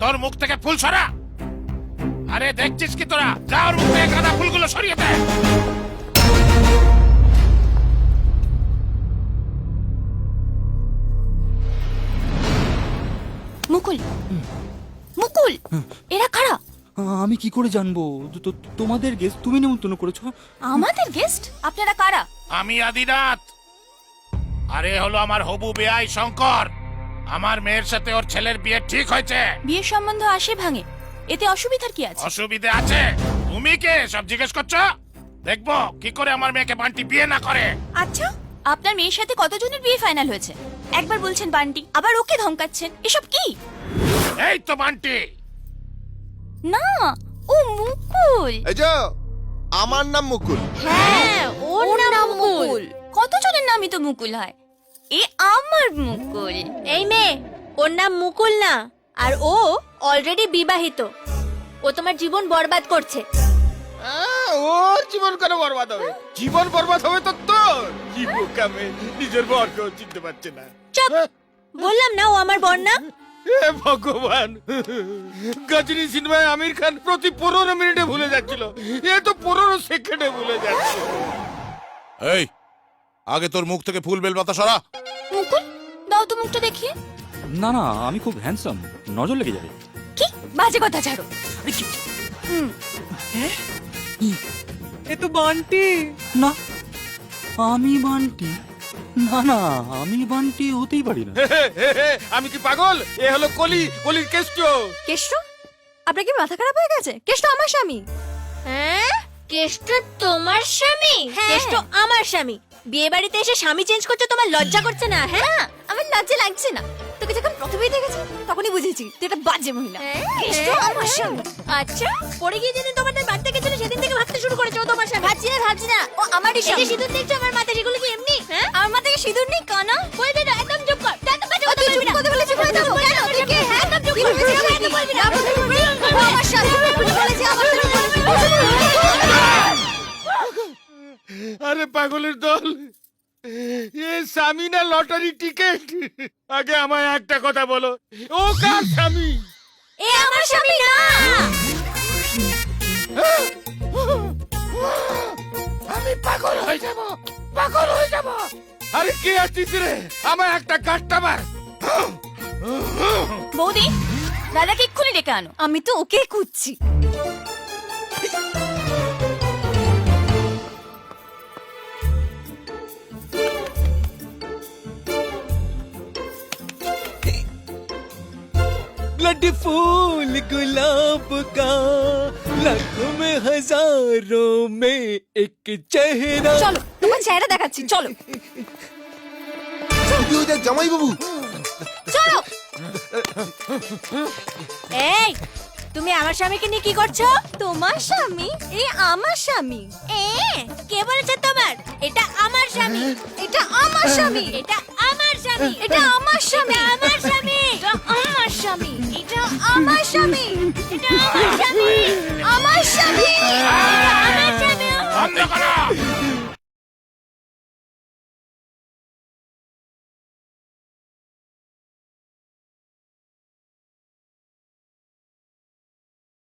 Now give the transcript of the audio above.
তোর মুখ থেকে ফুল সরা। আরে দেখছিস কি তোরা, যা ওর মুখ থেকে গাঁদা ফুলগুলো সরিয়ে দে। মুকুল, মুকুল, এরা কারা? আমি কি করে জানবো? তোমাদের গেস্ট, তুমি নিমন্ত্রণ করেছো। আমাদের গেস্ট? আপনারা কারা? আমি আদিনাথ। আরে হলো আমার হবু বেয়াই শঙ্কর। আমার মেয়ের সাথে ওর ছেলের বিয়ে ঠিক হয়েছে। বিয়ের সম্বন্ধ আসে ভাঙে, এতে অসুবিধার কি আছে? অসুবিধে আছে? তুমি কে সব জিজ্ঞেস করছো? দেখবো কি করে আমার মেয়েকে বান্টি বিয়ে না করে। আচ্ছা, আপনার মেয়ের সাথে কতজনের বিয়ে ফাইনাল হয়েছে? একবার বলছেন বান্টি, আবার ওকে ধমকাচ্ছেন, এসব কি? এই তো বান্টি। না, ও মুকুল। এই যে আমার নাম মুকুল। হ্যাঁ, ওর নাম মুকুল। কতজনের নামই তো মুকুল হয়, এ আমার মুকুল। এই মেয়ে, ওর নাম মুকুল না, আর ও অলরেডি বিবাহিত। ও তোমার জীবন বরবাদ করছে। ওর জীবন কেন বরবাদ হবে? জীবন বরবাদ হবে তো তোর। কি বোকামে, নিজের বরকেও চিনতে পারছে না। চুপ! বললাম না ও আমার বর না। হে ভগবান, গজনী সিনেমায় আমির খান প্রতি 15 মিনিটে ভুলে যাচ্ছিল, এ তো 15 সেকেন্ডে ভুলে যাচ্ছে। এই, আগে তোর মুখ থেকে ফুল বেলপাতা সরা। মুকুল, দাও তো মুখটা দেখিয়ে। না না, আমি খুব হ্যান্ডসাম, নজর লেগে যাবে। কি বাজে কথা ছাড়ো। এ তো বান্টি। না, আমি বান্টি? না না, আমি বান্টি হতেই পারি না। আমি কি পাগল? এ হলো কলি, কলির কেষ্ট। কেষ্ট? আপনার কি মাথা খারাপ হয়ে গেছে? কেষ্ট আমার স্বামী। হ্যাঁ, কেষ্ট তোমার স্বামী? কেষ্ট আমার স্বামী। বিয়ে বাড়িতে এসে স্বামী চেঞ্জ করছো, তোমার লজ্জা করছে না? হ্যাঁ, আমার লজ্জা লাগছে না। তোকে যখন প্রথমেই দেখেছি তখনই বুঝেছি তুই একটা বাজে মহিলা। কেষ্ট আমার স্বামী। আচ্ছা, পরে গিয়ে যেদিন তোমাদের বাড়িতে গেছিল সেদিন থেকে ভাবতে শুরু করেছো ও তোমার স্বামী। ভাবছি না, ও আমারই এই যে স্বামী। সিঁদুর দেখছো আমার মাথায়, সেগুলো কি এমনি? হ্যাঁ, আমার মাথায় সিঁদুর নেই কানা। বলবি না, একদম চুপ কর। একদম বাজে কথা বলবি না। কথা বলে চুপ করে দাও। কেন? তুই কে? হ্যাঁ, একদম চুপ কর। একদম বলবি না। ও আমার স্বামী। বলেছি আমার আরে পাগলের দল, এ স্বামী না লটারি টিকেট? আগে আমায় একটা কথা বলো, ও কার স্বামী? এ আমার স্বামী না। আমি পাগল হয়ে যাব, পাগল হয়ে যাব। আরে কে আছিস রে? আমায় একটা কাটটা মার। বৌদি, দাদাকে এক্ষুনি ডেকে আনো, আমি তো ওকে খুঁজছি। ब्लडी फूल गुलाब का, लाखों में हजारों में एक चेहरा। চলো, তোমার চেহারা দেখাচ্ছি, চলো জামাই বাবু, চলো। এই, তুমি আমার স্বামীকে নিয়ে কি করছো? তোমার স্বামী? এই আমার স্বামী। কে বলেছে তোমার? এটা আমার স্বামী। এটা আমার স্বামী। এটা আমার স্বামী। এটা আমার স্বামী। আমার স্বামী। এটা আমার স্বামী। এটা আমার স্বামী। এটা আমার স্বামী। আমার স্বামী। আমার স্বামী। বন্ধ করো।